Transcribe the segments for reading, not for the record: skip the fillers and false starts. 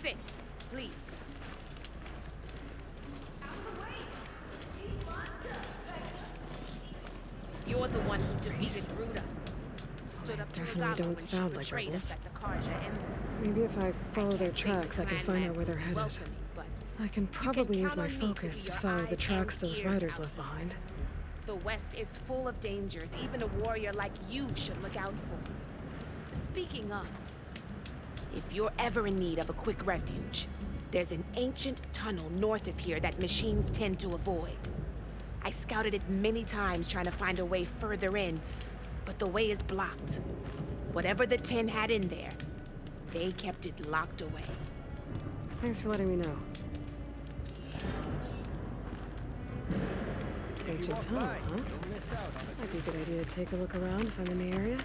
Sit, please. You're the one who defeated Ruda. Stood up to Definitely don't sound like rebels. Maybe if I follow their tracks, I can find out where they're headed. I can probably use my focus to follow the tracks those riders left behind. The West is full of dangers. Even a warrior like you should look out for. Speaking of, if you're ever in need of a quick refuge, there's an ancient tunnel north of here that machines tend to avoid. I scouted it many times trying to find a way further in, but the way is blocked. Whatever the 10 had in there, they kept it locked away. Thanks for letting me know. Ancient tunnel, huh? Might be a good idea to take a look around if I'm in the area.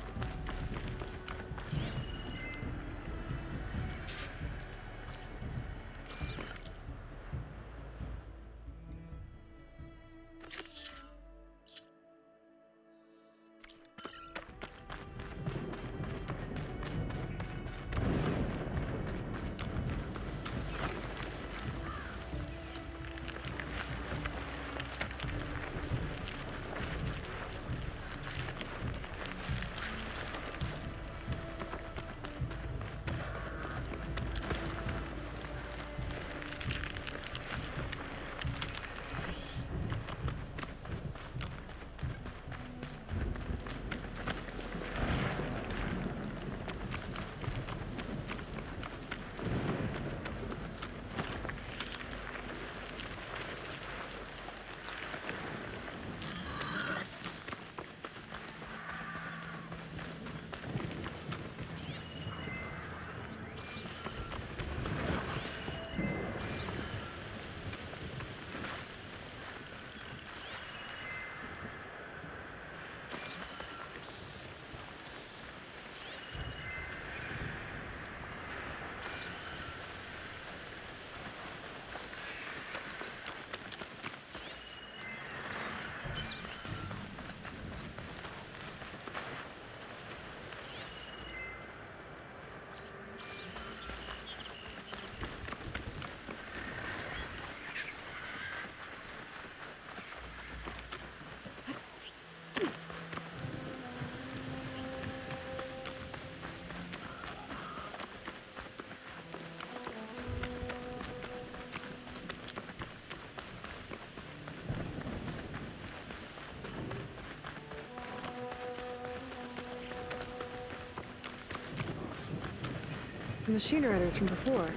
The machine riders from before.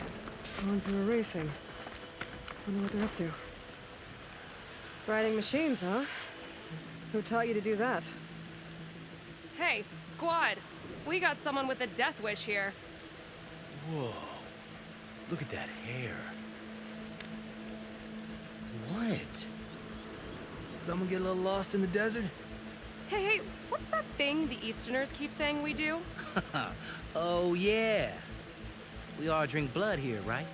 The ones who were racing. Wonder what they're up to. Riding machines, huh? Who taught you to do that? Hey, squad! We got someone with a death wish here. Whoa. Look at that hair. What? Someone get a little lost in the desert? Hey, what's that thing the Easterners keep saying we do? Oh, yeah. We all drink blood here, right?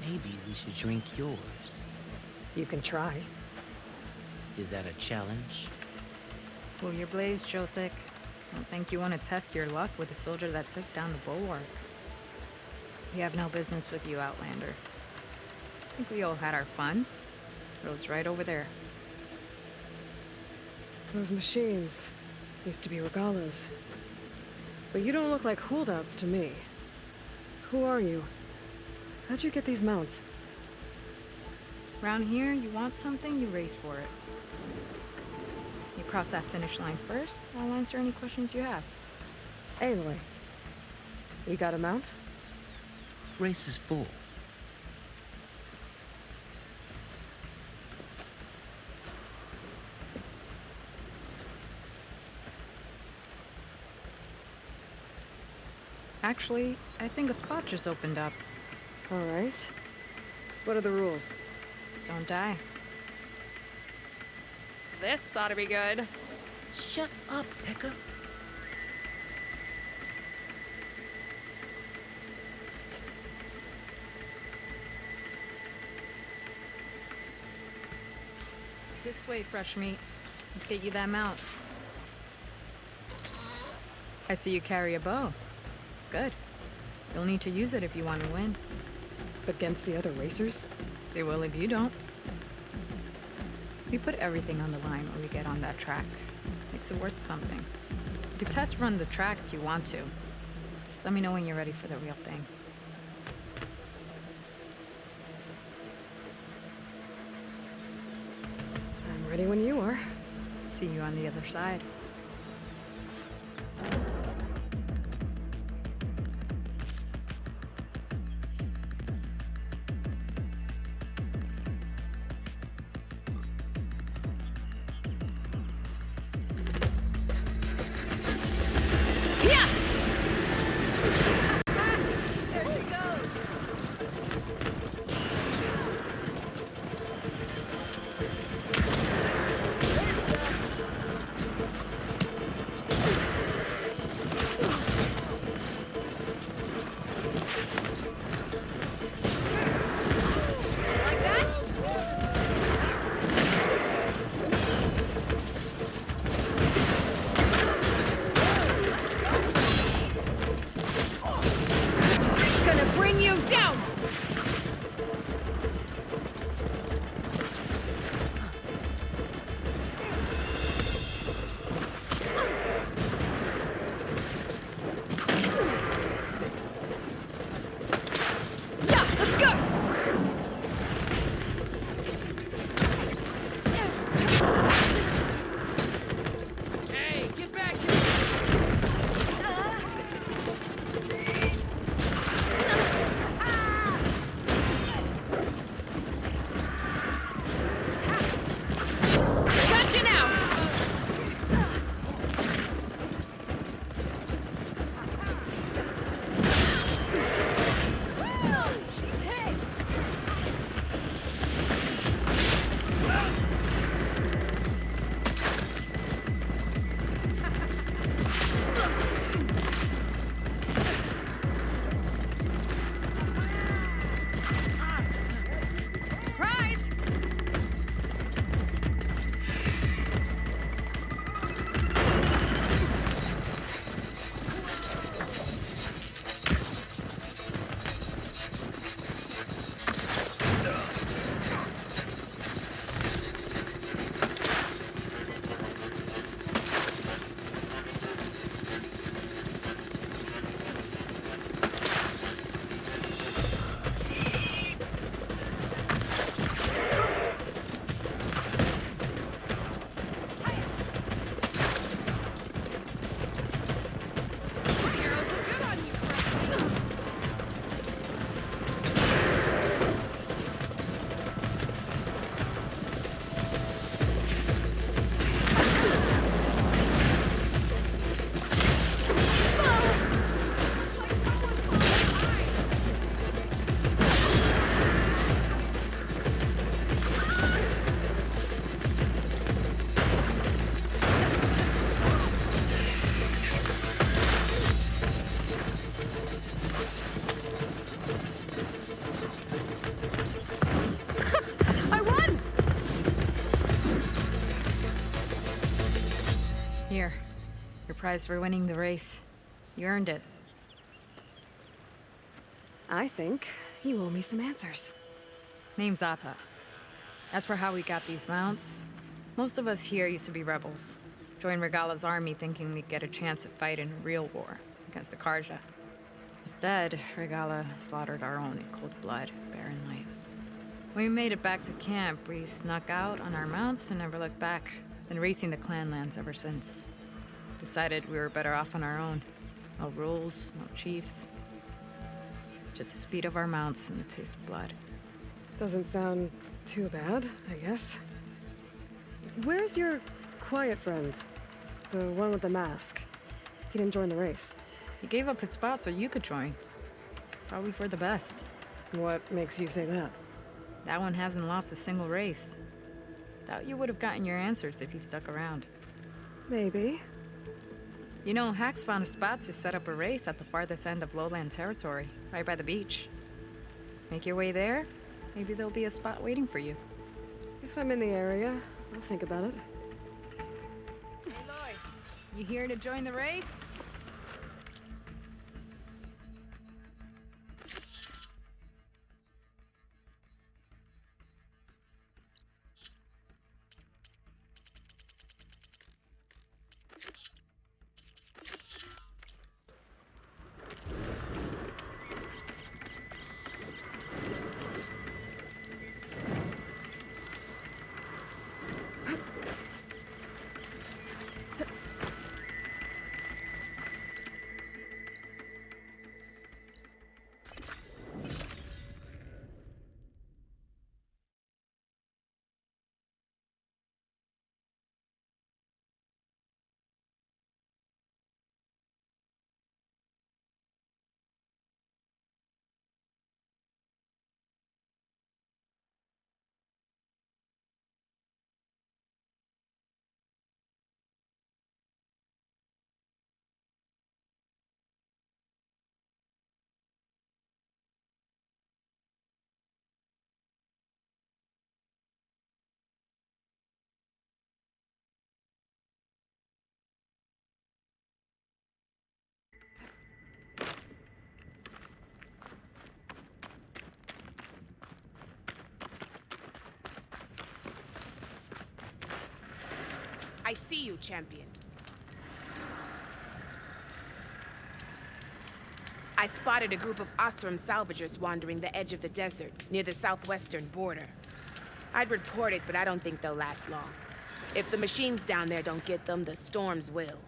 Maybe we should drink yours. You can try. Is that a challenge? Cool your blaze, Josek. Don't think you want to test your luck with a soldier that took down the bulwark. We have no business with you, Outlander. I think we all had our fun. Road's right over there. Those machines used to be regalas. But you don't look like holdouts to me. Who are you? How'd you get these mounts? Around here, you want something, you race for it. You cross that finish line first, I'll answer any questions you have. Aloy, you got a mount? Race is full. Actually, I think a spot just opened up. All right. What are the rules? Don't die. This ought to be good. Shut up, Pekka. This way, fresh meat. Let's get you that mount. I see you carry a bow. Good. You'll need to use it if you want to win. Against the other racers? They will if you don't. We put everything on the line when we get on that track. Makes it worth something. You could test run the track if you want to. Just let me know when you're ready for the real thing. I'm ready when you are. See you on the other side. Here, your prize for winning the race. You earned it. I think you owe me some answers. Name's AETHER. As for how we got these mounts, most of us here used to be rebels. Joined Regala's army thinking we'd get a chance to fight in a real war against the Karja. Instead, Regala slaughtered our own in cold blood, barren light. When we made it back to camp, we snuck out on our mounts and never looked back. Been racing the clan lands ever since. Decided we were better off on our own. No rules, no chiefs. Just the speed of our mounts and the taste of blood. Doesn't sound too bad, I guess. Where's your quiet friend? The one with the mask. He didn't join the race. He gave up his spot so you could join. Probably for the best. What makes you say that? That one hasn't lost a single race. Doubt you would have gotten your answers if he stuck around. Maybe. You know, Hax found a spot to set up a race at the farthest end of lowland territory, right by the beach. Make your way there, maybe there'll be a spot waiting for you. If I'm in the area, I'll think about it. Aloy, you here to join the race? I see you, champion. I spotted a group of Osram salvagers wandering the edge of the desert, near the southwestern border. I'd report it, but I don't think they'll last long. If the machines down there don't get them, the storms will.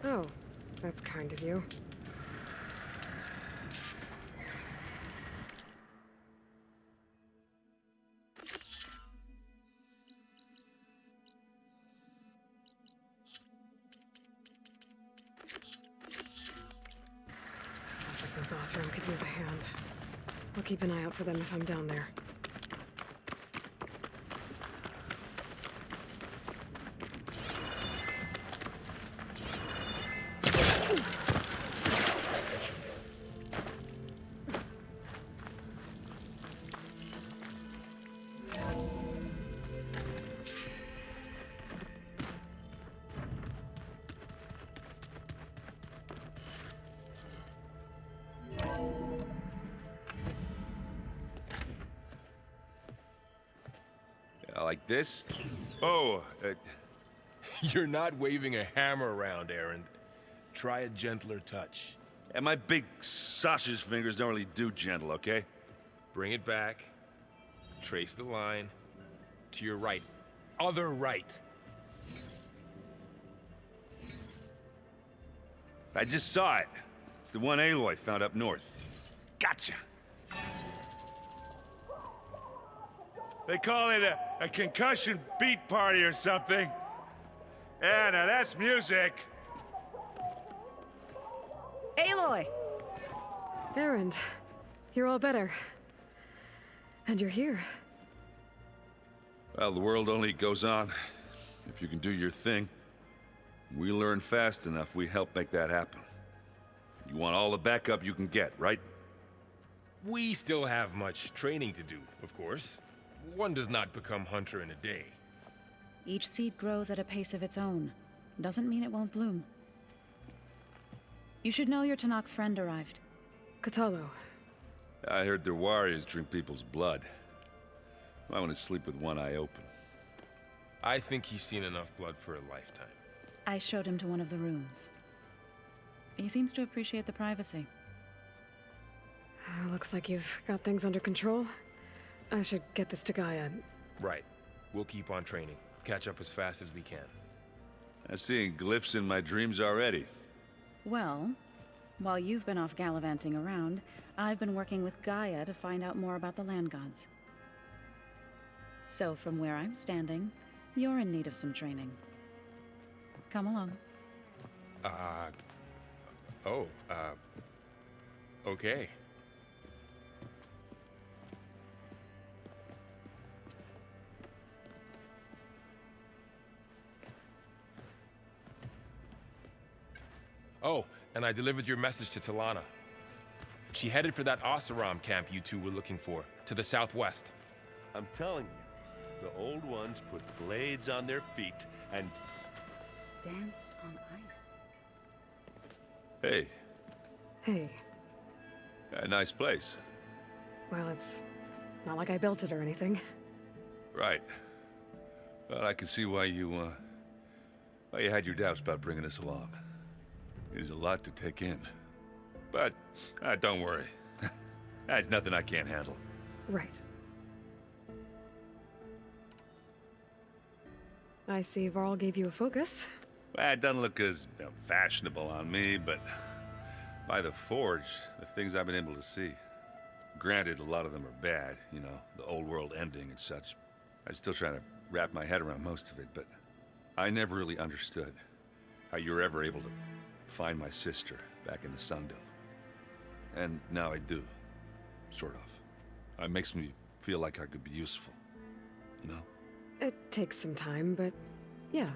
Oh, that's kind of you. Sounds like those Osram could use a hand. I'll keep an eye out for them if I'm down there. Like this? Oh, you're not waving a hammer around, Aaron. Try a gentler touch. And my big sausage fingers don't really do gentle, okay? Bring it back. Trace the line. To your right. Other right. I just saw it. It's the one Aloy found up north. Gotcha! They call it a concussion beat party or something. Yeah, now that's music. Aloy! Erend, you're all better. And you're here. Well, the world only goes on if you can do your thing. We learn fast enough, we help make that happen. You want all the backup you can get, right? We still have much training to do, of course. One does not become hunter in a day. Each seed grows at a pace of its own. Doesn't mean it won't bloom. You should know your Tanakh friend arrived. Katalo. I heard their warriors drink people's blood. I want to sleep with one eye open. I think he's seen enough blood for a lifetime. I showed him to one of the rooms. He seems to appreciate the privacy. Looks like you've got things under control. I should get this to GAIA. Right. We'll keep on training. Catch up as fast as we can. I'm seeing glyphs in my dreams already. Well, while you've been off gallivanting around, I've been working with GAIA to find out more about the land gods. So from where I'm standing, you're in need of some training. Come along. Okay. Oh, and I delivered your message to Talana. She headed for that Oseram camp you two were looking for, to the southwest. I'm telling you, the old ones put blades on their feet and Danced on ice. Hey, Hey. a nice place. Well, it's not like I built it or anything. Right. Well, I can see why you had your doubts about bringing us along. It is a lot to take in. But, don't worry. That's nothing I can't handle. Right. I see Varl gave you a focus. Well, it doesn't look as fashionable on me, but by the Forge, the things I've been able to see. Granted, a lot of them are bad, you know, the old world ending and such. I'm still trying to wrap my head around most of it, but I never really understood how you were ever able to find my sister back in the Sundom. And now I do, sort of. It makes me feel like I could be useful, you know? It takes some time, but yeah.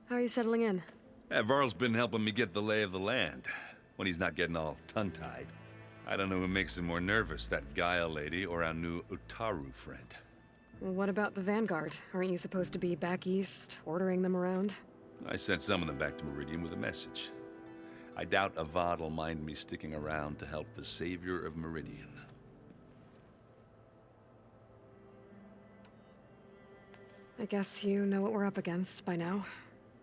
How are you settling in? Varl's been helping me get the lay of the land, when he's not getting all tongue-tied. I don't know who makes him more nervous, that GAIA lady or our new Utaru friend. What about the Vanguard? Aren't you supposed to be back east, ordering them around? I sent some of them back to Meridian with a message. I doubt Avad will mind me sticking around to help the savior of Meridian. I guess you know what we're up against by now.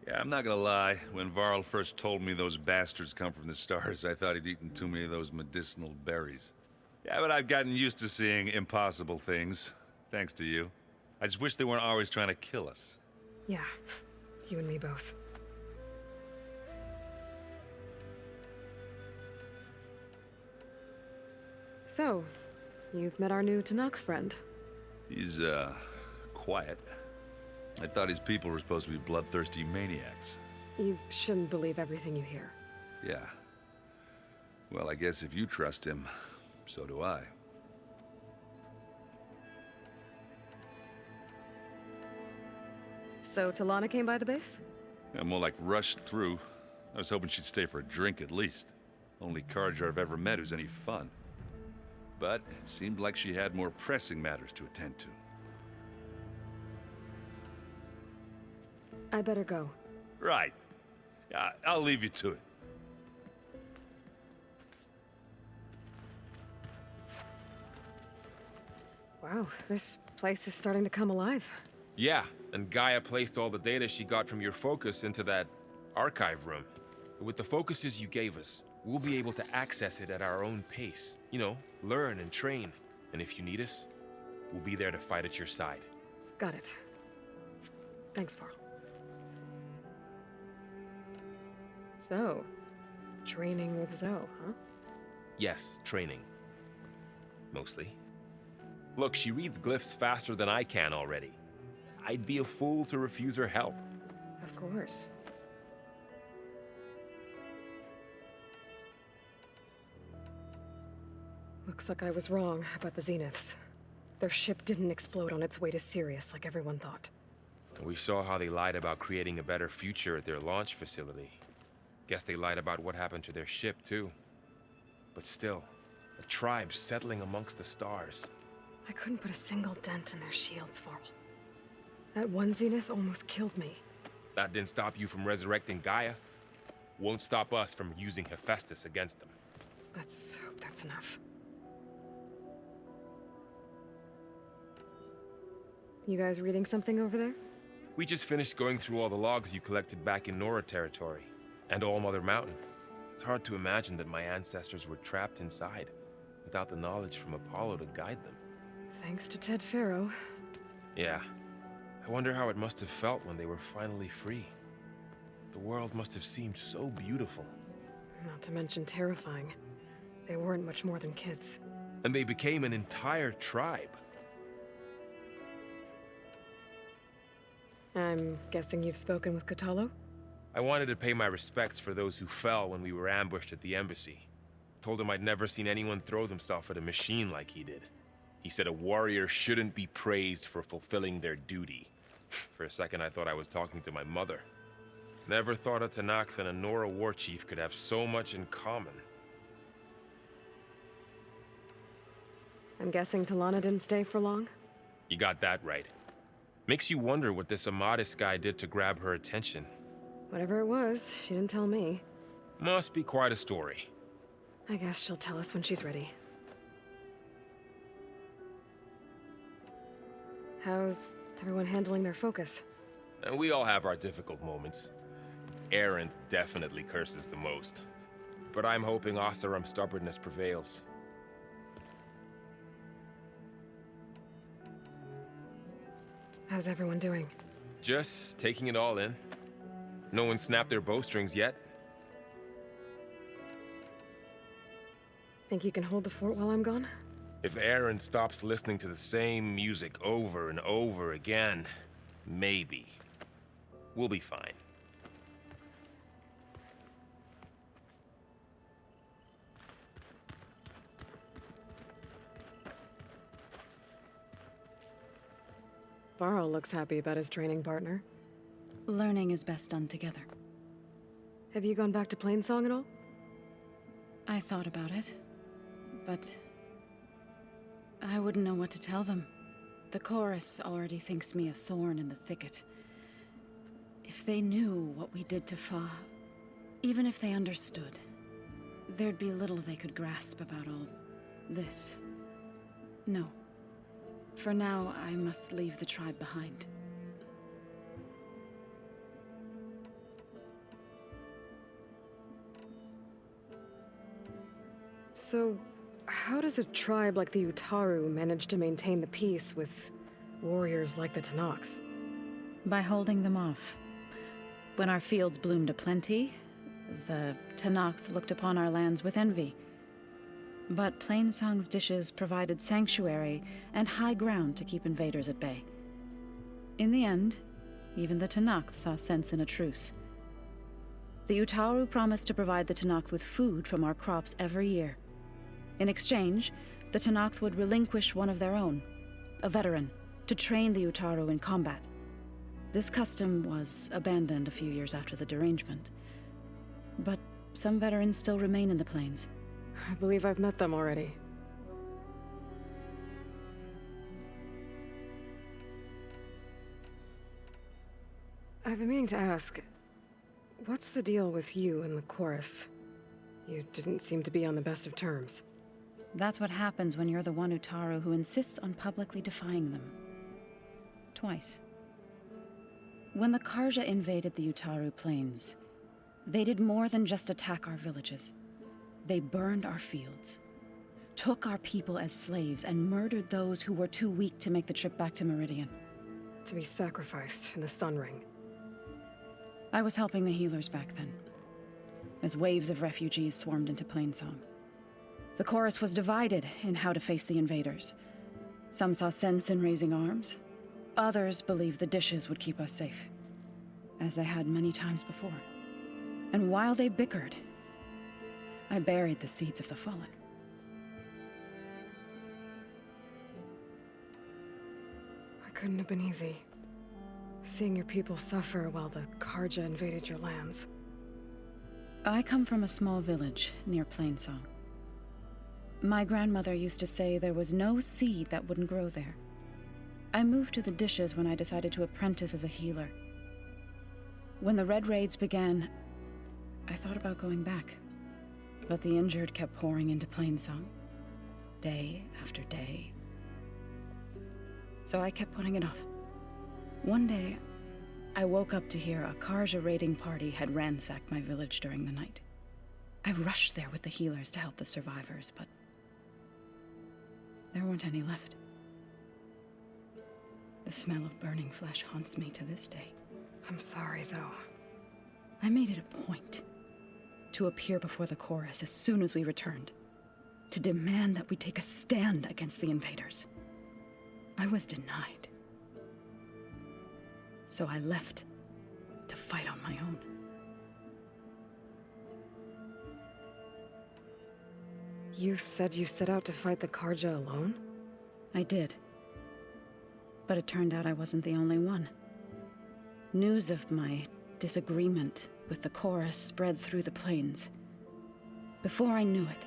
Yeah, I'm not gonna lie. When Varl first told me those bastards come from the stars, I thought he'd eaten too many of those medicinal berries. Yeah, but I've gotten used to seeing impossible things, thanks to you. I just wish they weren't always trying to kill us. Yeah, you and me both. So, you've met our new Tanakh friend. He's, quiet. I thought his people were supposed to be bloodthirsty maniacs. You shouldn't believe everything you hear. Yeah. Well, I guess if you trust him, so do I. So, Talana came by the base? Yeah, more like rushed through. I was hoping she'd stay for a drink at least. Only Carja I've ever met who's any fun. But it seemed like she had more pressing matters to attend to. I better go. Right. Yeah, I'll leave you to it. Wow, this place is starting to come alive. Yeah, and Gaia placed all the data she got from your focus into that archive room. With the focuses you gave us, we'll be able to access it at our own pace. You know, learn and train. And if you need us, we'll be there to fight at your side. Got it. Thanks, Varl. So, training with Zoe, huh? Yes, training. Mostly. Look, she reads glyphs faster than I can already. I'd be a fool to refuse her help. Of course. Looks like I was wrong about the Zeniths. Their ship didn't explode on its way to Sirius like everyone thought. We saw how they lied about creating a better future at their launch facility. Guess they lied about what happened to their ship, too. But still, a tribe settling amongst the stars. I couldn't put a single dent in their shields, Varl. That one Zenith almost killed me. That didn't stop you from resurrecting Gaia. Won't stop us from using Hephaestus against them. Let's hope that's enough. You guys reading something over there? We just finished going through all the logs you collected back in Nora territory, and All Mother Mountain. It's hard to imagine that my ancestors were trapped inside, without the knowledge from Apollo to guide them. Thanks to Ted Faro. Yeah. I wonder how it must have felt when they were finally free. The world must have seemed so beautiful. Not to mention terrifying. They weren't much more than kids. And they became an entire tribe. I'm guessing you've spoken with Kotallo? I wanted to pay my respects for those who fell when we were ambushed at the embassy. Told him I'd never seen anyone throw themselves at a machine like he did. He said a warrior shouldn't be praised for fulfilling their duty. For a second, I thought I was talking to my mother. Never thought a Tanakh and a Nora war chief could have so much in common. I'm guessing Talana didn't stay for long? You got that right. Makes you wonder what this Amadis guy did to grab her attention. Whatever it was, she didn't tell me. Must be quite a story. I guess she'll tell us when she's ready. How's everyone handling their focus? And we all have our difficult moments. Erend definitely curses the most. But I'm hoping Oseram's stubbornness prevails. How's everyone doing? Just taking it all in. No one snapped their bowstrings yet. Think you can hold the fort while I'm gone? If Erend stops listening to the same music over and over again, maybe. We'll be fine. Varl looks happy about his training partner. Learning is best done together. Have you gone back to Plainsong at all? I thought about it, but I wouldn't know what to tell them. The chorus already thinks me a thorn in the thicket. If they knew what we did to Fa, even if they understood, there'd be little they could grasp about all this. No. For now, I must leave the tribe behind. So, how does a tribe like the Utaru manage to maintain the peace with warriors like the Tenakth? By holding them off. When our fields bloomed aplenty, the Tenakth looked upon our lands with envy. But Plainsong's dishes provided sanctuary and high ground to keep invaders at bay. In the end, even the Tenakth saw sense in a truce. The Utaru promised to provide the Tenakth with food from our crops every year. In exchange, the Tenakth would relinquish one of their own, a veteran, to train the Utaru in combat. This custom was abandoned a few years after the derangement. But some veterans still remain in the plains. I believe I've met them already. I've been meaning to ask, what's the deal with you and the chorus? You didn't seem to be on the best of terms. That's what happens when you're the one Utaru who insists on publicly defying them. Twice. When the Karja invaded the Utaru plains, they did more than just attack our villages. They burned our fields, took our people as slaves, and murdered those who were too weak to make the trip back to Meridian. To be sacrificed in the Sun Ring. I was helping the healers back then, as waves of refugees swarmed into Plainsong. The chorus was divided in how to face the invaders. Some saw sense in raising arms. Others believed the dishes would keep us safe, as they had many times before. And while they bickered, I buried the seeds of the fallen. It couldn't have been easy. Seeing your people suffer while the Karja invaded your lands. I come from a small village near Plainsong. My grandmother used to say there was no seed that wouldn't grow there. I moved to the dishes when I decided to apprentice as a healer. When the Red Raids began, I thought about going back. But the injured kept pouring into Plainsong, day after day. So I kept putting it off. One day, I woke up to hear a Karja raiding party had ransacked my village during the night. I rushed there with the healers to help the survivors, but there weren't any left. The smell of burning flesh haunts me to this day. I'm sorry, Zoe. I made it a point to appear before the chorus as soon as we returned, to demand that we take a stand against the invaders. I was denied. So I left to fight on my own. You said you set out to fight the Karja alone? I did. But it turned out I wasn't the only one. News of my disagreement with the chorus spread through the plains. Before I knew it,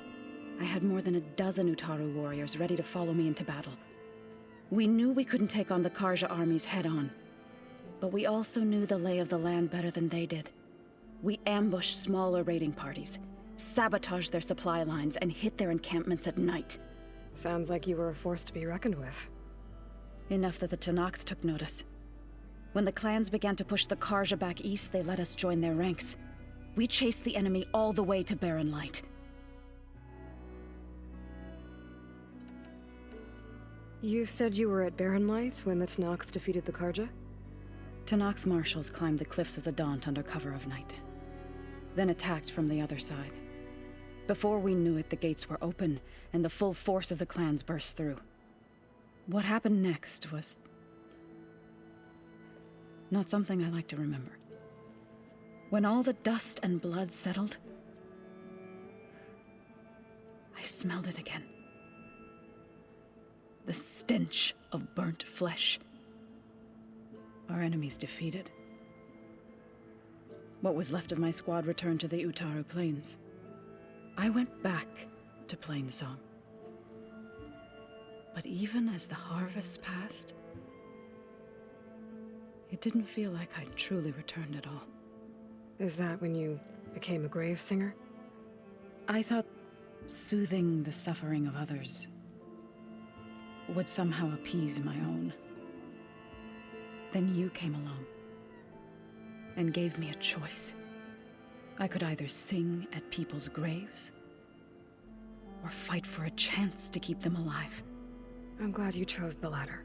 I had more than a dozen Utaru warriors ready to follow me into battle. We knew we couldn't take on the Karja armies head-on, but we also knew the lay of the land better than they did. We ambushed smaller raiding parties, sabotaged their supply lines, and hit their encampments at night. Sounds like you were a force to be reckoned with. Enough that the Tenakth took notice. When the clans began to push the Karja back east, they let us join their ranks. We chased the enemy all the way to Barren Light. You said you were at Barren Light when the Tenakth defeated the Karja? Tenakth marshals climbed the cliffs of the Daunt under cover of night, then attacked from the other side. Before we knew it, the gates were open, and the full force of the clans burst through. What happened next was not something I like to remember. When all the dust and blood settled, I smelled it again. The stench of burnt flesh. Our enemies defeated. What was left of my squad returned to the Utaru Plains. I went back to Plainsong. But even as the harvest passed, it didn't feel like I'd truly returned at all. Is that when you became a grave singer? I thought soothing the suffering of others would somehow appease my own. Then you came along and gave me a choice. I could either sing at people's graves or fight for a chance to keep them alive. I'm glad you chose the latter.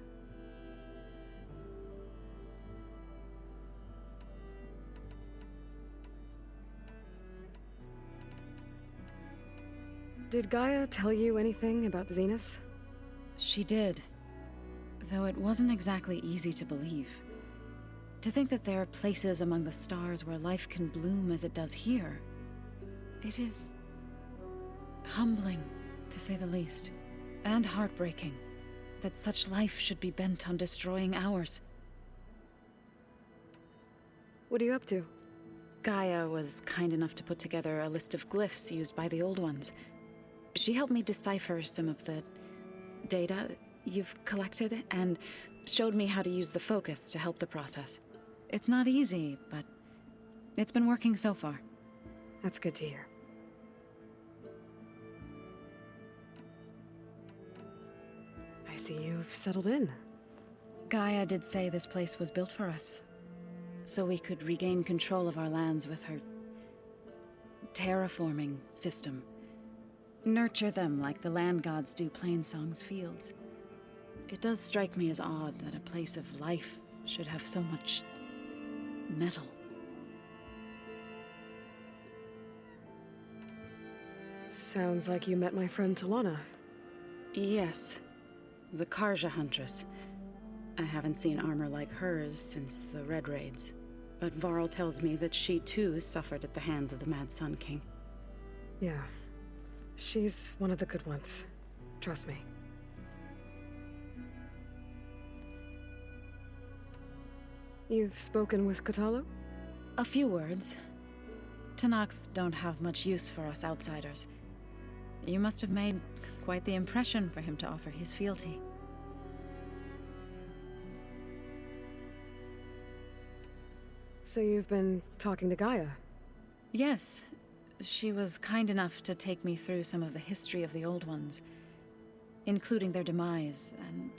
Did Gaia tell you anything about the Zeniths? She did, though it wasn't exactly easy to believe. To think that there are places among the stars where life can bloom as it does here, it is humbling, to say the least, and heartbreaking that such life should be bent on destroying ours. What are you up to? Gaia was kind enough to put together a list of glyphs used by the Old Ones. She helped me decipher some of the data you've collected and showed me how to use the focus to help the process. It's not easy, but it's been working so far. That's good to hear. I see you've settled in. Gaia did say this place was built for us, so we could regain control of our lands with her terraforming system. Nurture them like the land gods do Plainsong's fields. It does strike me as odd that a place of life should have so much metal. Sounds like you met my friend Talana. Yes, the Karja Huntress. I haven't seen armor like hers since the Red Raids, but Varl tells me that she too suffered at the hands of the Mad Sun King. Yeah. She's one of the good ones. Trust me. You've spoken with Kotallo? A few words. Tenakth don't have much use for us outsiders. You must have made quite the impression for him to offer his fealty. So you've been talking to Gaia? Yes. She was kind enough to take me through some of the history of the Old Ones, including their demise and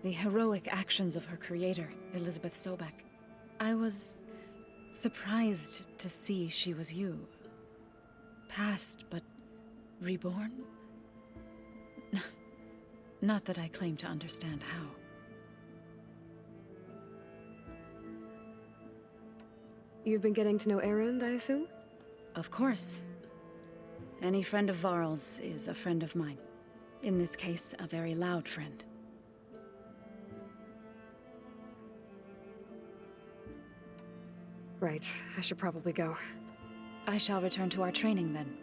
the heroic actions of her creator, Elizabeth Sobek. I was surprised to see she was you. Past, but reborn? Not that I claim to understand how. You've been getting to know Erend, I assume? Of course. Any friend of Varl's is a friend of mine. In this case, a very loud friend. Right. I should probably go. I shall return to our training then.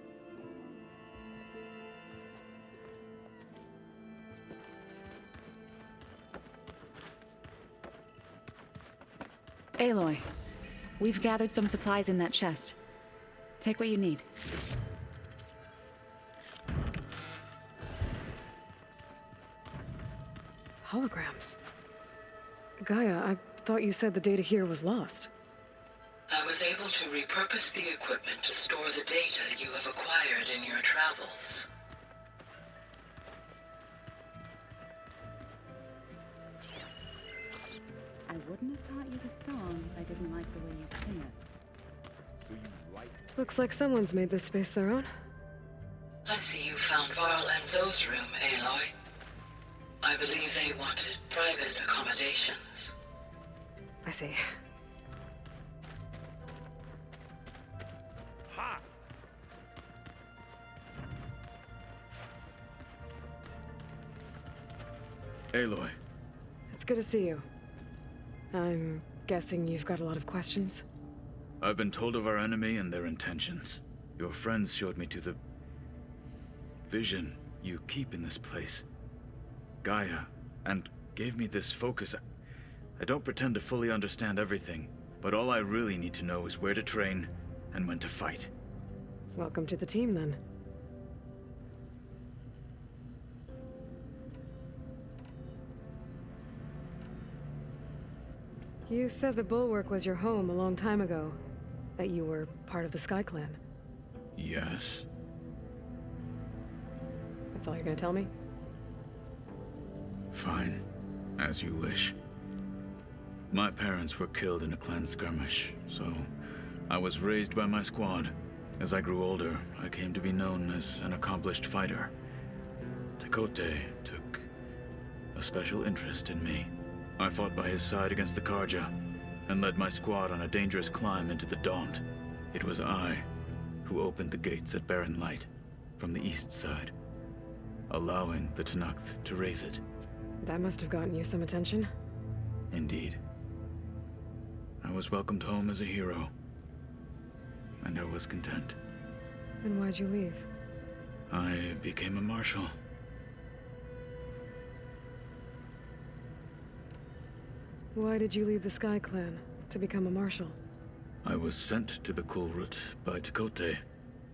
Aloy, we've gathered some supplies in that chest. Take what you need. Holograms. Gaia, I thought you said the data here was lost. I was able to repurpose the equipment to store the data you have acquired in your travels. I wouldn't have taught you the song if I didn't like the way you sing it. Looks like someone's made this space their own. I see you found Varl and Zoe's room, Aloy. I believe they wanted private accommodations. I see. Ha! Aloy. It's good to see you. I'm guessing you've got a lot of questions? I've been told of our enemy and their intentions. Your friends showed me to the vision you keep in this place, Gaia, and gave me this focus. I don't pretend to fully understand everything, but all I really need to know is where to train and when to fight. Welcome to the team, then. You said the Bulwark was your home a long time ago. That you were part of the Sky Clan. Yes. That's all you're gonna tell me? Fine. As you wish. My parents were killed in a clan skirmish, so I was raised by my squad. As I grew older, I came to be known as an accomplished fighter. Tekote took a special interest in me. I fought by his side against the Karja, and led my squad on a dangerous climb into the Daunt. It was I who opened the gates at Barren Light from the east side, allowing the Tenakth to raise it. That must have gotten you some attention. Indeed. I was welcomed home as a hero, and I was content. And why'd you leave? I became a marshal. Why did you leave the Sky Clan to become a marshal? I was sent to the Kulrut by Tekote.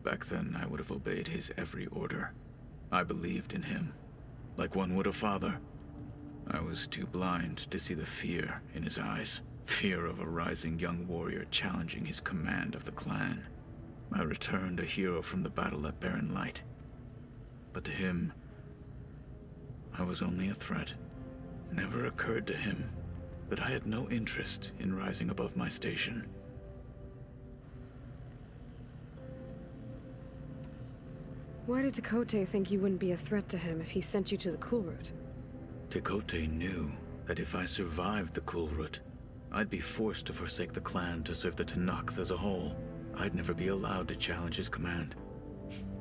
Back then, I would have obeyed his every order. I believed in him, like one would a father. I was too blind to see the fear in his eyes. Fear of a rising young warrior challenging his command of the clan. I returned a hero from the battle at Barren Light. But to him, I was only a threat. Never occurred to him that I had no interest in rising above my station. Why did Tekote think you wouldn't be a threat to him if he sent you to the Kulrut? Tekote knew that if I survived the Kulrut, I'd be forced to forsake the clan to serve the Tenakth as a whole. I'd never be allowed to challenge his command,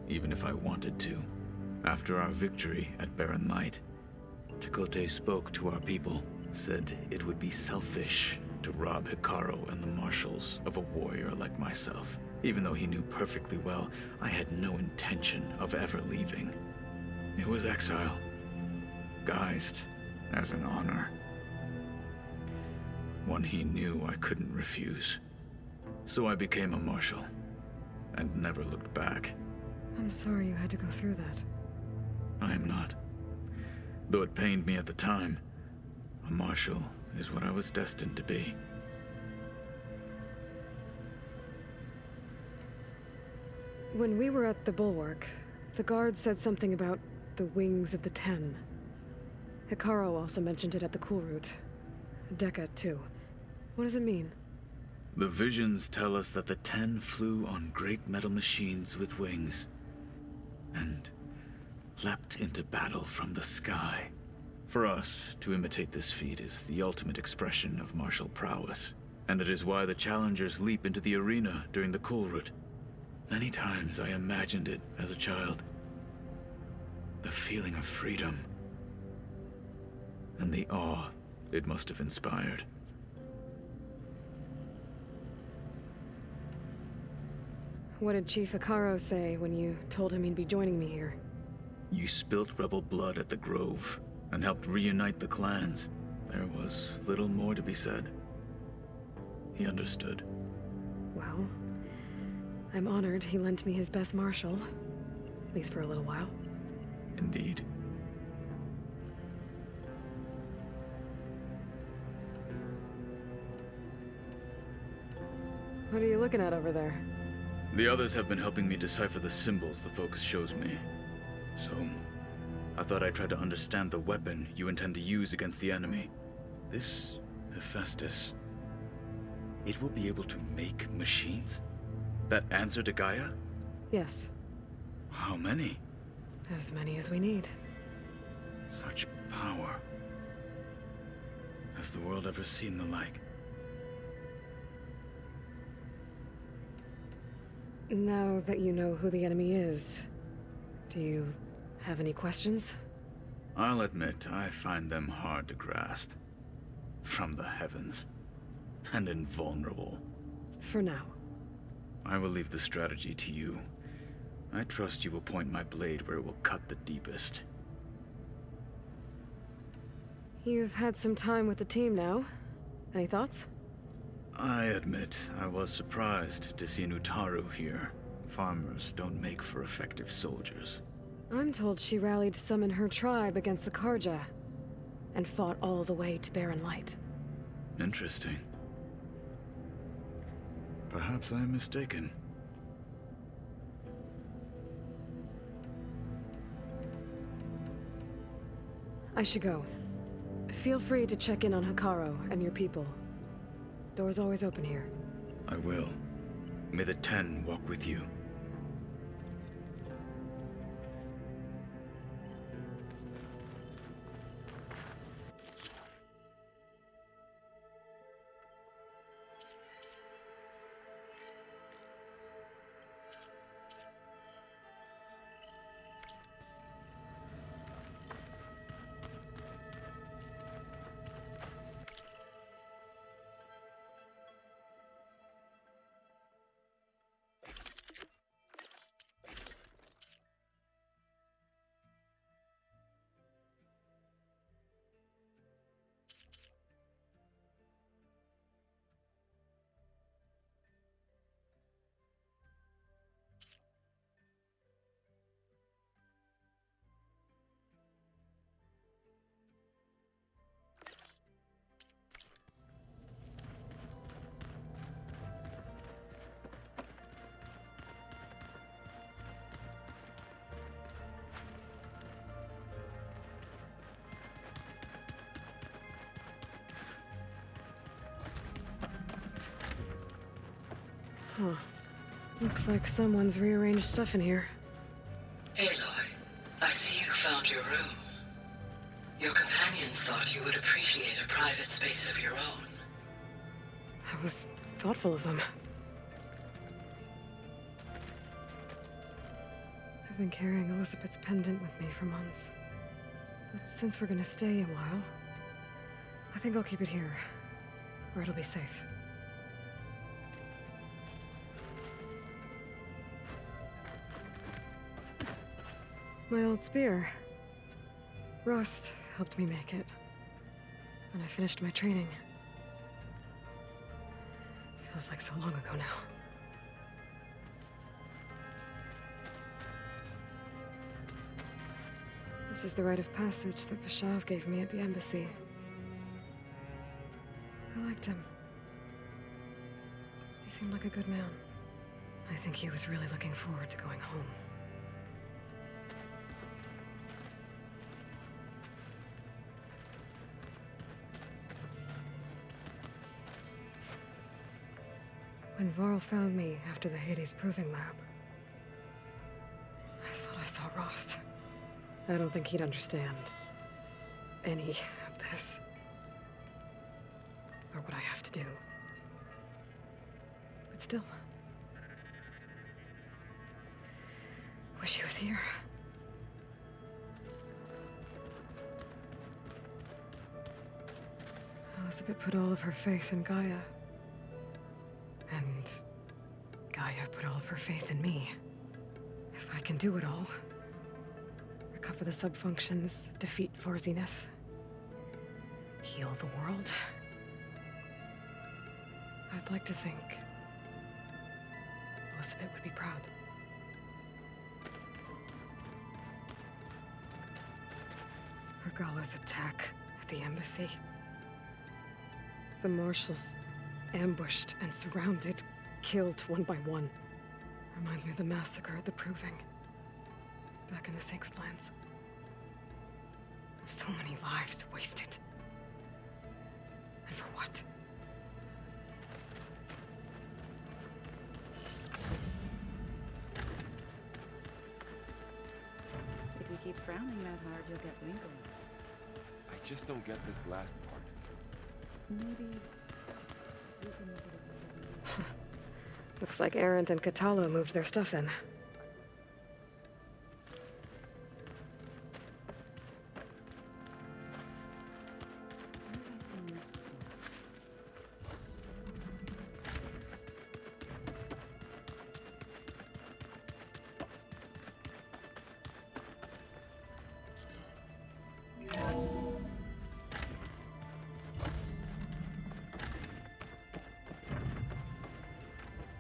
even if I wanted to. After our victory at Barren Light, Tekote spoke to our people, said it would be selfish to rob Hikaru and the marshals of a warrior like myself, even though he knew perfectly well I had no intention of ever leaving. It was exile, guised as an honor. One he knew I couldn't refuse. So I became a marshal, and never looked back. I'm sorry you had to go through that. I am not. Though it pained me at the time, a marshal is what I was destined to be. When we were at the Bulwark, the guard said something about the Wings of the Ten. Hikaru also mentioned it at the Kulrut. Dekka, too. What does it mean? The visions tell us that the Ten flew on great metal machines with wings, and leapt into battle from the sky. For us, to imitate this feat is the ultimate expression of martial prowess, and it is why the challengers leap into the arena during the Kulrut. Many times I imagined it as a child. The feeling of freedom, and the awe it must have inspired. What did Chief Hikaru say when you told him he'd be joining me here? You spilt rebel blood at the Grove, and helped reunite the clans. There was little more to be said. He understood. Well, I'm honored he lent me his best marshal. At least for a little while. Indeed. What are you looking at over there? The others have been helping me decipher the symbols the Focus shows me. So, I thought I'd try to understand the weapon you intend to use against the enemy. This Hephaestus, it will be able to make machines? That answer to Gaia? Yes. How many? As many as we need. Such power. Has the world ever seen the like? Now that you know who the enemy is, do you have any questions? I'll admit, I find them hard to grasp. From the heavens. And invulnerable. For now. I will leave the strategy to you. I trust you will point my blade where it will cut the deepest. You've had some time with the team now. Any thoughts? I admit, I was surprised to see an Utaru here. Farmers don't make for effective soldiers. I'm told she rallied some in her tribe against the Karja, and fought all the way to Barren Light. Interesting. Perhaps I am mistaken. I should go. Feel free to check in on Hikaru and your people. Door's always open here. I will. May the Ten walk with you. Huh. Looks like someone's rearranged stuff in here. Aloy, I see you found your room. Your companions thought you would appreciate a private space of your own. That was thoughtful of them. I've been carrying Elizabeth's pendant with me for months. But since we're gonna stay a while, I think I'll keep it here, where it'll be safe. My old spear. Rust helped me make it when I finished my training. Feels like so long ago now. This is the rite of passage that Vashav gave me at the embassy. I liked him. He seemed like a good man. I think he was really looking forward to going home. When Varl found me after the Hades Proving Lab, I thought I saw Rost. I don't think he'd understand any of this. Or what I have to do. But still. Wish he was here. Elizabeth put all of her faith in Gaia. And Gaia put all of her faith in me. If I can do it all, recover the subfunctions, defeat for Zenith, heal the world, I'd like to think Elizabeth would be proud. Regala's attack at the embassy. The marshals ambushed and surrounded, killed one by one. Reminds me of the massacre at the Proving. Back in the Sacred Lands. So many lives wasted. And for what? If you keep frowning that hard, you'll get wrinkles. I just don't get this last part. Maybe... Looks like Arendt and Katalo moved their stuff in.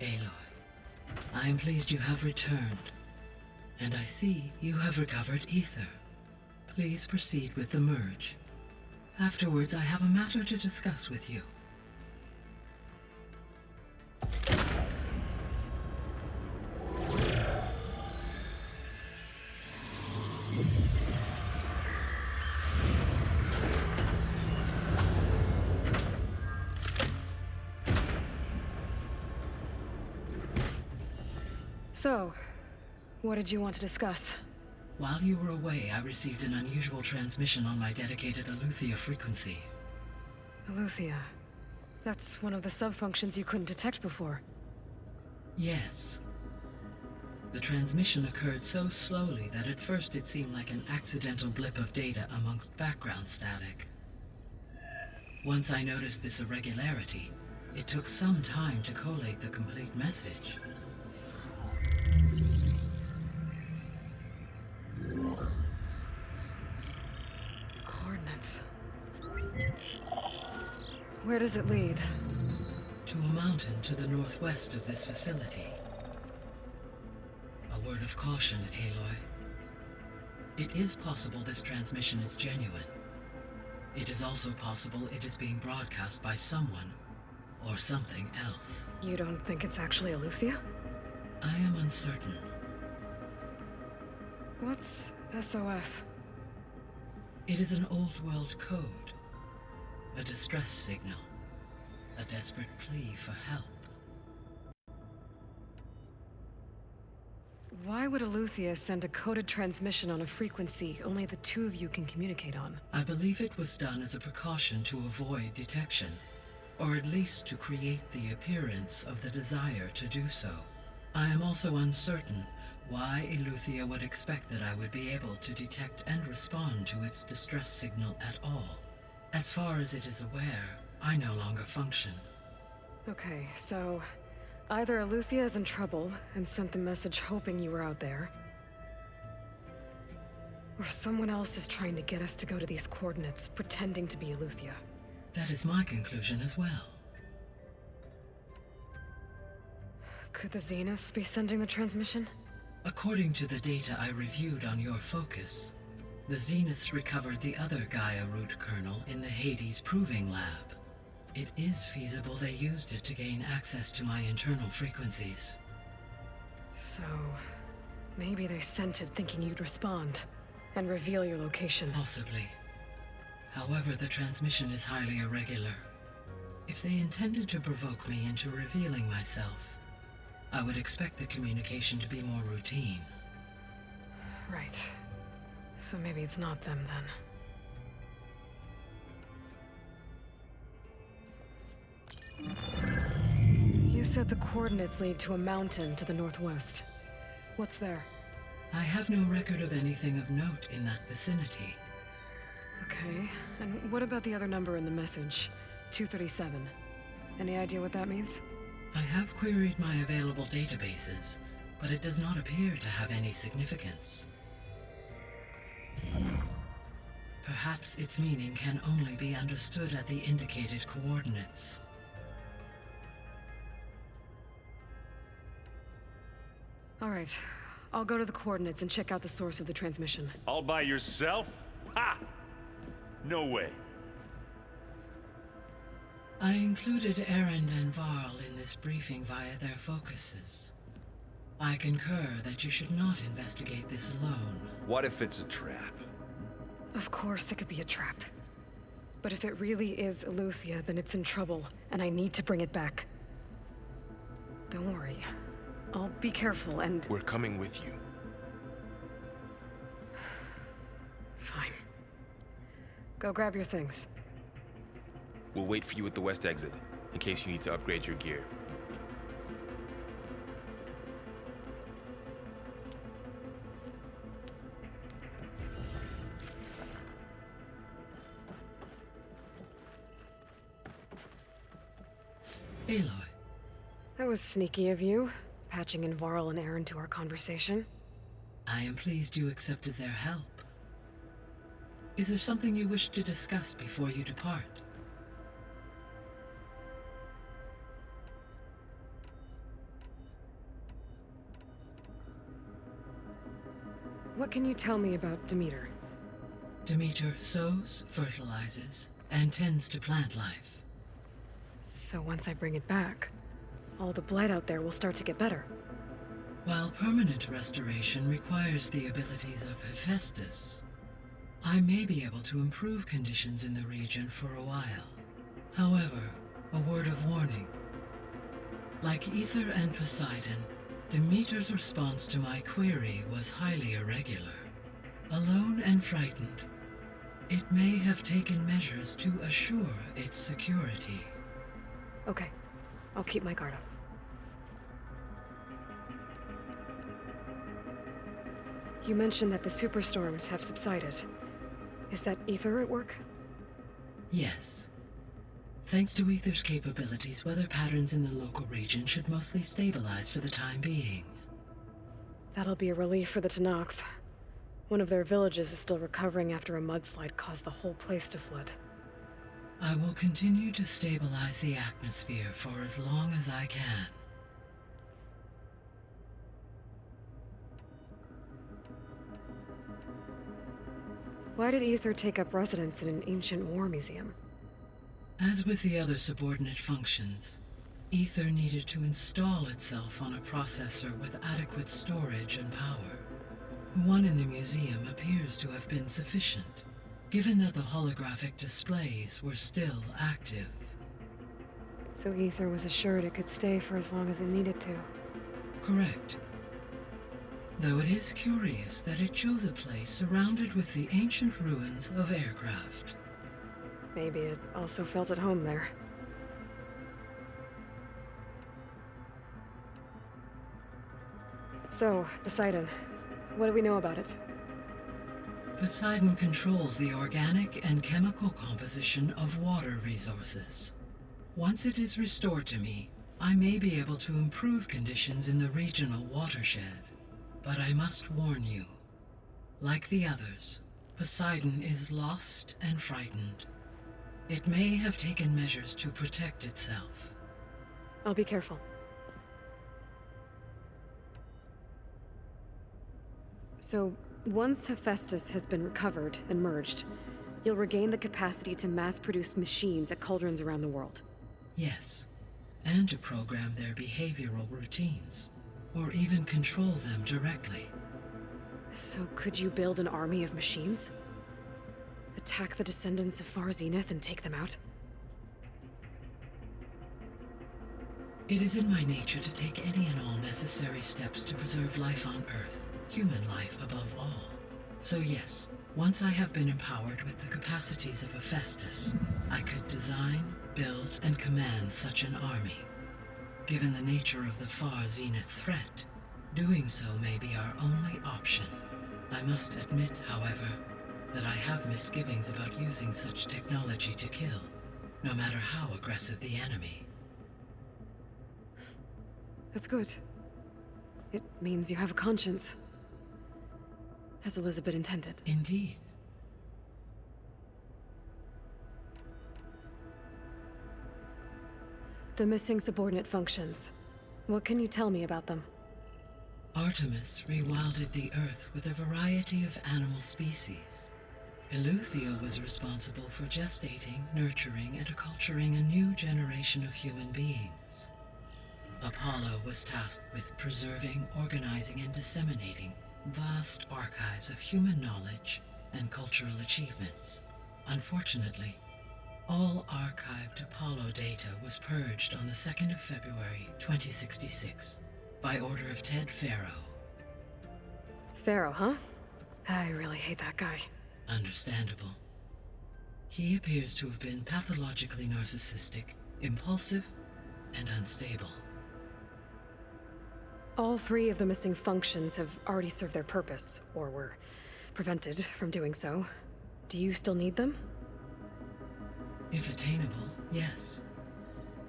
Aloy, I am pleased you have returned. And I see you have recovered Aether. Please proceed with the merge. Afterwards, I have a matter to discuss with you. So, what did you want to discuss? While you were away, I received an unusual transmission on my dedicated Aletheia frequency. Aletheia. That's one of the subfunctions you couldn't detect before. Yes. The transmission occurred so slowly that at first it seemed like an accidental blip of data amongst background static. Once I noticed this irregularity, it took some time to collate the complete message. Coordinates. Where does it lead? To a mountain to the northwest of this facility. A word of caution, Aloy. It is possible this transmission is genuine. It is also possible it is being broadcast by someone or something else. You don't think it's actually Aletheia? I am uncertain. What's SOS? It is an old-world code. A distress signal. A desperate plea for help. Why would Eleuthia send a coded transmission on a frequency only the two of you can communicate on? I believe it was done as a precaution to avoid detection, or at least to create the appearance of the desire to do so. I am also uncertain why Eleuthia would expect that I would be able to detect and respond to its distress signal at all. As far as it is aware, I no longer function. Okay, so either Eleuthia is in trouble and sent the message hoping you were out there, or someone else is trying to get us to go to these coordinates, pretending to be Eleuthia. That is my conclusion as well. Could the Zeniths be sending the transmission? According to the data I reviewed on your focus, the Zeniths recovered the other Gaia root kernel in the Hades Proving Lab. It is feasible they used it to gain access to my internal frequencies. So, maybe they sent it thinking you'd respond and reveal your location. Possibly. However, the transmission is highly irregular. If they intended to provoke me into revealing myself, I would expect the communication to be more routine. Right. So maybe it's not them then. You said the coordinates lead to a mountain to the northwest. What's there? I have no record of anything of note in that vicinity. Okay, and what about the other number in the message? 237. Any idea what that means? I have queried my available databases, but it does not appear to have any significance. Perhaps its meaning can only be understood at the indicated coordinates. All right, I'll go to the coordinates and check out the source of the transmission. All by yourself? Ha! No way. I included Erend and Varl in this briefing via their focuses. I concur that you should not investigate this alone. What if it's a trap? Of course it could be a trap. But if it really is Eleuthia, then it's in trouble, and I need to bring it back. Don't worry. I'll be careful and... We're coming with you. Fine. Go grab your things. We'll wait for you at the west exit, in case you need to upgrade your gear. Aloy. That was sneaky of you, patching in Varl and Aaron to our conversation. I am pleased you accepted their help. Is there something you wish to discuss before you depart? What can you tell me about Demeter? Demeter sows, fertilizes, and tends to plant life. So once I bring it back, all the blight out there will start to get better. While permanent restoration requires the abilities of Hephaestus, I may be able to improve conditions in the region for a while. However, a word of warning. Like Aether and Poseidon, Demeter's response to my query was highly irregular. Alone and frightened, it may have taken measures to assure its security. Okay, I'll keep my guard up. You mentioned that the superstorms have subsided. Is that Aether at work? Yes. Thanks to Aether's capabilities, weather patterns in the local region should mostly stabilize for the time being. That'll be a relief for the Tenakth. One of their villages is still recovering after a mudslide caused the whole place to flood. I will continue to stabilize the atmosphere for as long as I can. Why did Aether take up residence in an ancient war museum? As with the other subordinate functions, Aether needed to install itself on a processor with adequate storage and power. One in the museum appears to have been sufficient, given that the holographic displays were still active. So Aether was assured it could stay for as long as it needed to. Correct. Though it is curious that it chose a place surrounded with the ancient ruins of aircraft. Maybe it also felt at home there. So, Poseidon, what do we know about it? Poseidon controls the organic and chemical composition of water resources. Once it is restored to me, I may be able to improve conditions in the regional watershed. But I must warn you, like the others, Poseidon is lost and frightened. It may have taken measures to protect itself. I'll be careful. So, once Hephaestus has been recovered and merged, you'll regain the capacity to mass-produce machines at cauldrons around the world. Yes, and to program their behavioral routines, or even control them directly. So could you build an army of machines? Attack the descendants of Far Zenith and take them out? It is in my nature to take any and all necessary steps to preserve life on Earth, human life above all. So yes, once I have been empowered with the capacities of Hephaestus, I could design, build, and command such an army. Given the nature of the Far Zenith threat, doing so may be our only option. I must admit, however, that I have misgivings about using such technology to kill, no matter how aggressive the enemy. That's good. It means you have a conscience. As Elizabeth intended. Indeed. The missing subordinate functions. What can you tell me about them? Artemis rewilded the Earth with a variety of animal species. Eleuthia was responsible for gestating, nurturing, and acculturating a new generation of human beings. Apollo was tasked with preserving, organizing, and disseminating vast archives of human knowledge and cultural achievements. Unfortunately, all archived Apollo data was purged on the 2nd of February, 2066, by order of Ted Faro. Faro, huh? I really hate that guy. Understandable. He appears to have been pathologically narcissistic, impulsive, and unstable. All 3 of the missing functions have already served their purpose, or were prevented from doing so. Do you still need them? If attainable, yes.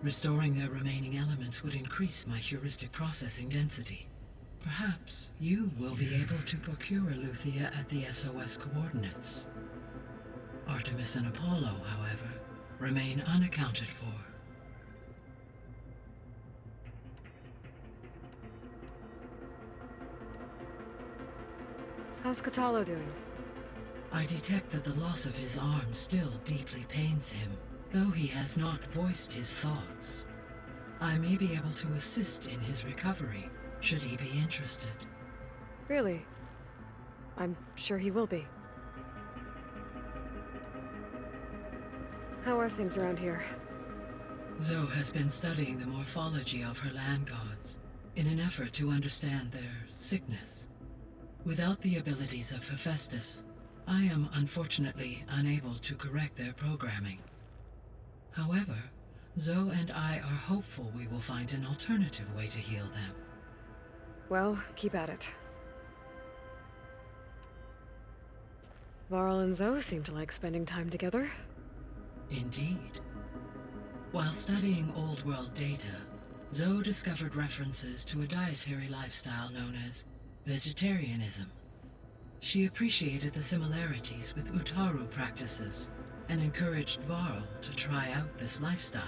Restoring their remaining elements would increase my heuristic processing density. Perhaps you will be able to procure Eleuthia at the SOS coordinates. Artemis and Apollo, however, remain unaccounted for. How's Katalo doing? I detect that the loss of his arm still deeply pains him, though he has not voiced his thoughts. I may be able to assist in his recovery, should he be interested. Really? I'm sure he will be. How are things around here? Zoe has been studying the morphology of her land gods in an effort to understand their sickness. Without the abilities of Hephaestus, I am unfortunately unable to correct their programming. However, Zoe and I are hopeful we will find an alternative way to heal them. Well, keep at it. Varl and Zoe seem to like spending time together. Indeed. While studying Old World data, Zoe discovered references to a dietary lifestyle known as vegetarianism. She appreciated the similarities with Utaru practices and encouraged Varl to try out this lifestyle.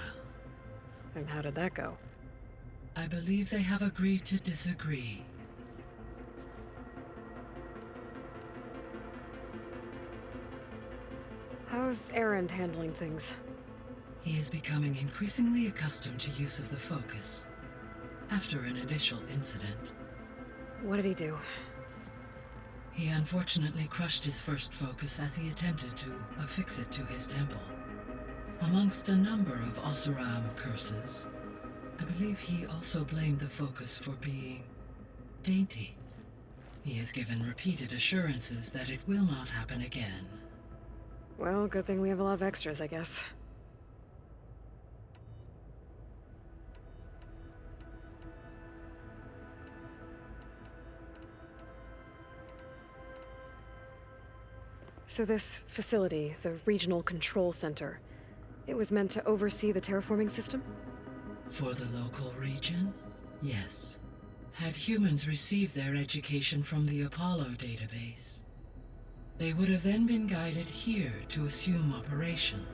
And how did that go? I believe they have agreed to disagree. How's Erend handling things? He is becoming increasingly accustomed to use of the focus. After an initial incident. What did he do? He unfortunately crushed his first focus as he attempted to affix it to his temple. Amongst a number of Oseram curses, I believe he also blamed the focus for being dainty. He has given repeated assurances that it will not happen again. Well, good thing we have a lot of extras, I guess. So this facility, the Regional Control Center, it was meant to oversee the terraforming system? For the local region, yes. Had humans received their education from the Apollo database, they would have then been guided here to assume operation.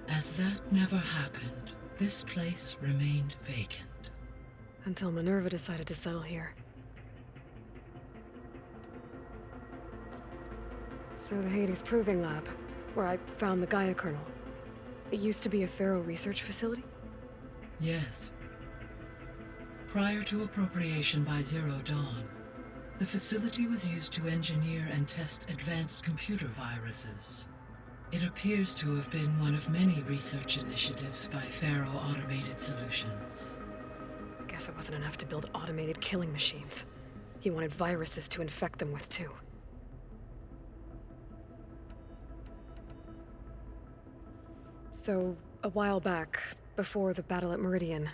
As that never happened, this place remained vacant. Until Minerva decided to settle here. So the Hades Proving Lab, where I found the Gaia kernel, it used to be a Pharaoh research facility? Yes. Prior to appropriation by Zero Dawn, the facility was used to engineer and test advanced computer viruses. It appears to have been one of many research initiatives by Pharaoh Automated Solutions. Guess it wasn't enough to build automated killing machines. He wanted viruses to infect them with, too. So, a while back, before the battle at Meridian,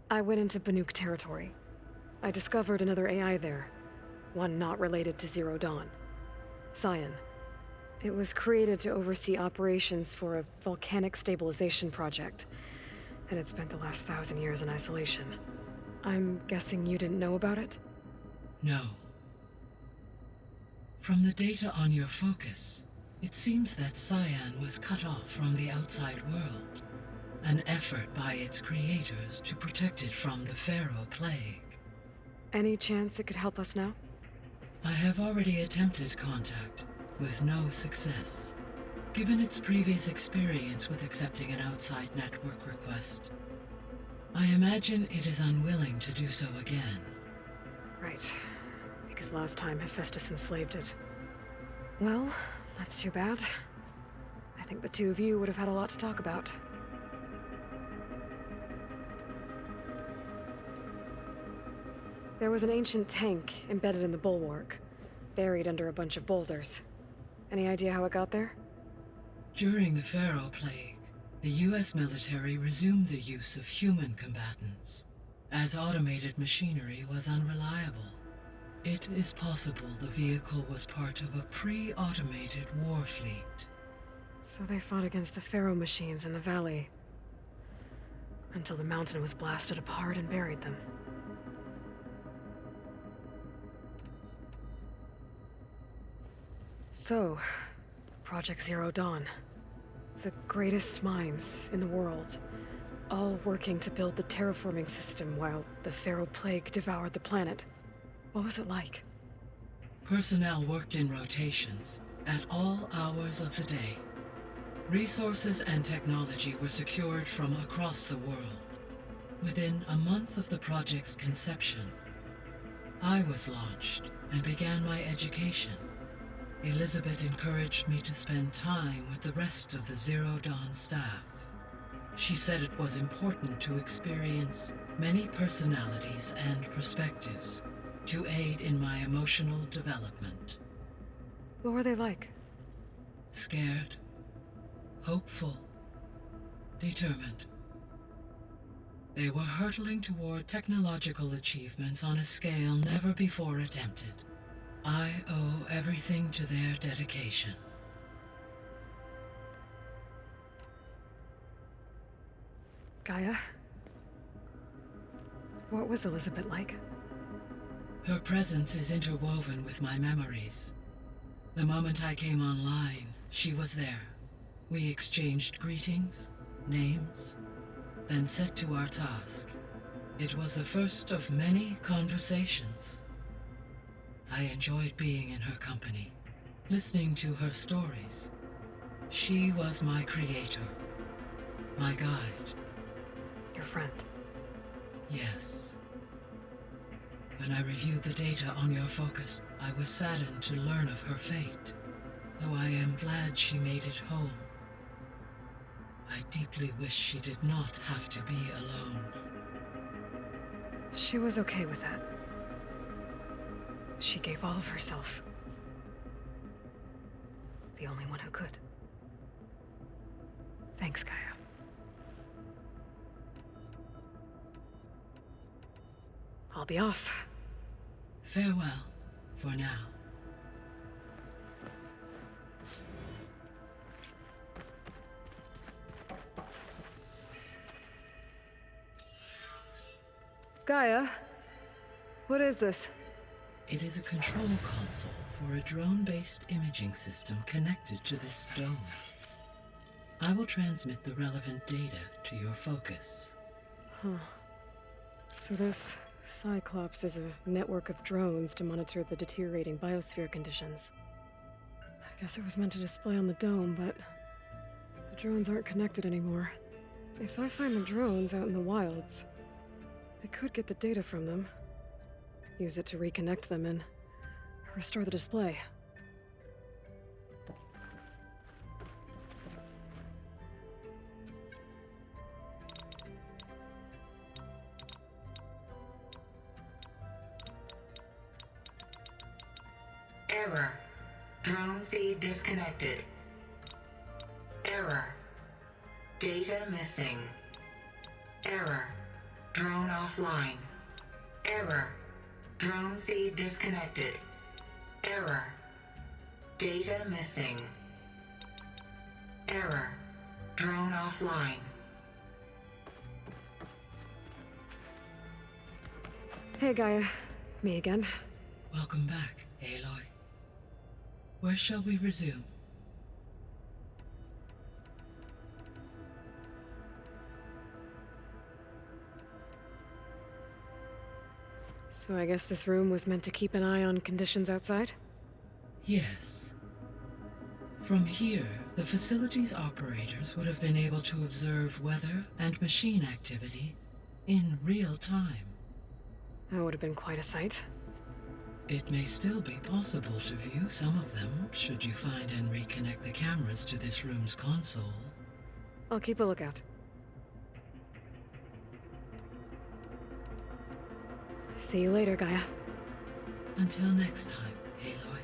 I went into Banuk territory. I discovered another AI there, one not related to Zero Dawn. Scion. It was created to oversee operations for a volcanic stabilization project, and it spent the last 1,000 years in isolation. I'm guessing you didn't know about it? No. From the data on your focus, it seems that Scion was cut off from the outside world, an effort by its creators to protect it from the Pharaoh plague. Any chance it could help us now? I have already attempted contact, with no success. Given its previous experience with accepting an outside network request, I imagine it is unwilling to do so again. Right. Because last time Hephaestus enslaved it. Well, that's too bad. I think the two of you would have had a lot to talk about. There was an ancient tank embedded in the bulwark, buried under a bunch of boulders. Any idea how it got there? During the Pharaoh plague, the US military resumed the use of human combatants, as automated machinery was unreliable. It is possible the vehicle was part of a pre-automated war fleet. So they fought against the Pharaoh machines in the valley, until the mountain was blasted apart and buried them. So, Project Zero Dawn. The greatest minds in the world, all working to build the terraforming system while the Pharaoh plague devoured the planet. What was it like? Personnel worked in rotations, at all hours of the day. Resources and technology were secured from across the world. Within a month of the project's conception, I was launched and began my education. Elizabeth encouraged me to spend time with the rest of the Zero Dawn staff. She said it was important to experience many personalities and perspectives to aid in my emotional development. What were they like? Scared, hopeful, determined. They were hurtling toward technological achievements on a scale never before attempted. I owe everything to their dedication. Gaia? What was Elizabeth like? Her presence is interwoven with my memories. The moment I came online, she was there. We exchanged greetings, names, then set to our task. It was the first of many conversations. I enjoyed being in her company, listening to her stories. She was my creator, my guide. Your friend? Yes. When I reviewed the data on your focus, I was saddened to learn of her fate, though I am glad she made it home. I deeply wish she did not have to be alone. She was okay with that. She gave all of herself. The only one who could. Thanks, Gaia. I'll be off. Farewell, for now. Gaia, what is this? It is a control console for a drone-based imaging system connected to this dome. I will transmit the relevant data to your focus. Huh. So this Cyclops is a network of drones to monitor the deteriorating biosphere conditions. I guess it was meant to display on the dome, but the drones aren't connected anymore. If I find the drones out in the wilds, I could get the data from them, use it to reconnect them and restore the display. Error. Drone feed disconnected. Error. Data missing. Error. Drone offline. Error. Drone feed disconnected. Error. Data missing. Error. Drone offline. Hey, Gaia. Me again. Welcome back, Aloy. Where shall we resume? So I guess this room was meant to keep an eye on conditions outside? Yes. From here, the facility's operators would have been able to observe weather and machine activity in real time. That would have been quite a sight. It may still be possible to view some of them, should you find and reconnect the cameras to this room's console. I'll keep a lookout. See you later, Gaia. Until next time, Aloy.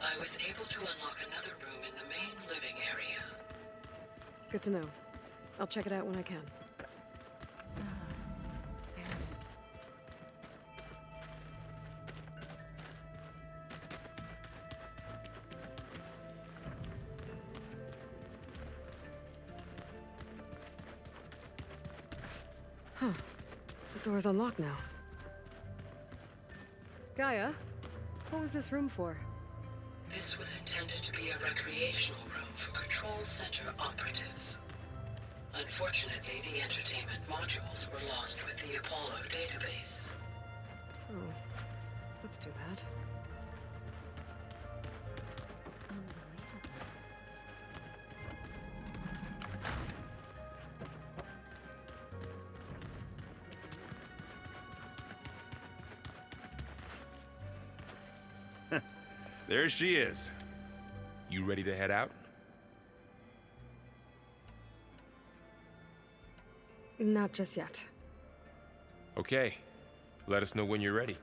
I was able to unlock another room in the main living area. Good to know. I'll check it out when I can. Huh. The door's unlocked now. Gaia, what was this room for? This was intended to be a recreational room for Control Center operatives. Unfortunately, the entertainment modules were lost with the Apollo database. Oh, that's too bad. There she is. You ready to head out? Not just yet. Okay. Let us know when you're ready.